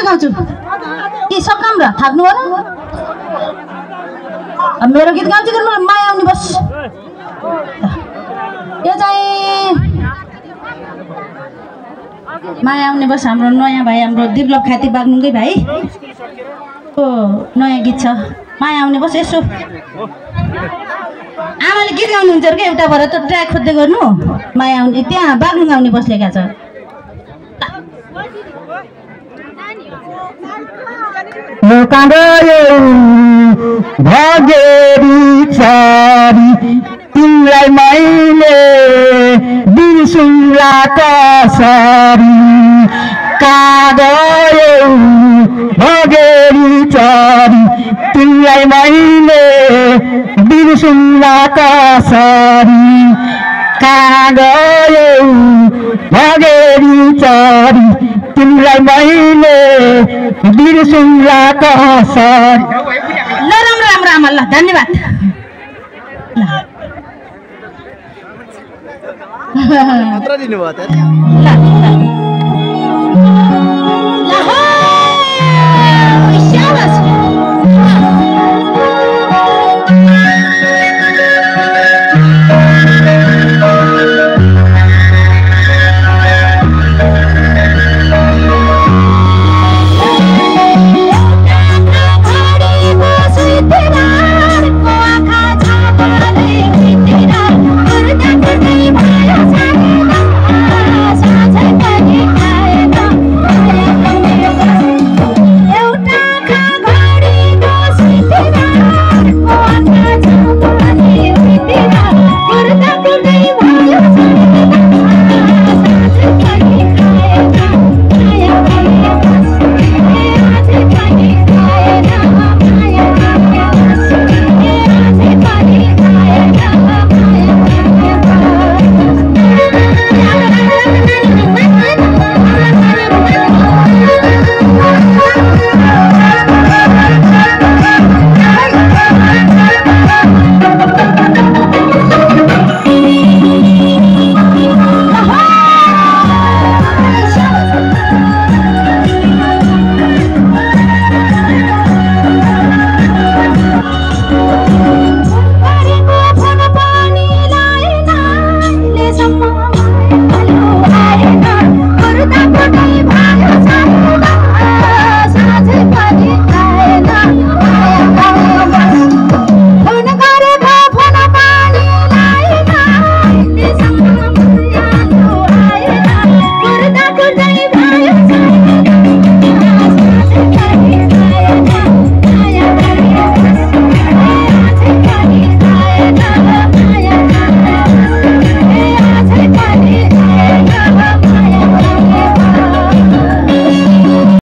गाउँछु के सकाम र थाक्नु हो र मेरो गीत गाउँछु कि माया आउने बस यो चाहिँ माया आउने बस हाम्रो नयाँ भाइ हाम्रो दिपलभ खाती बाग्नुकै भाइ को नयाँ गीत छ माया आउने बस यसो आमाले गीत गाउनुहुन्छ र क्या एउटा भएर त ट्र्याक खोज्दै गर्नु माया आउने त्यहाँ बाग्लुङ आउने बस लेखा छ भगेरी चारी तिमीलाई मैले बिर्सुला कसरी कहाँ गयौ भगेरी चारी तिमीलाई मैले बिर्सुला कसरी कहाँ गयौ भगेरी चारी तिमीलाई मैले बिर्सुला कसरी ल राम्रो आमा ल धन्यवाद मात्र दिनुभयो त ल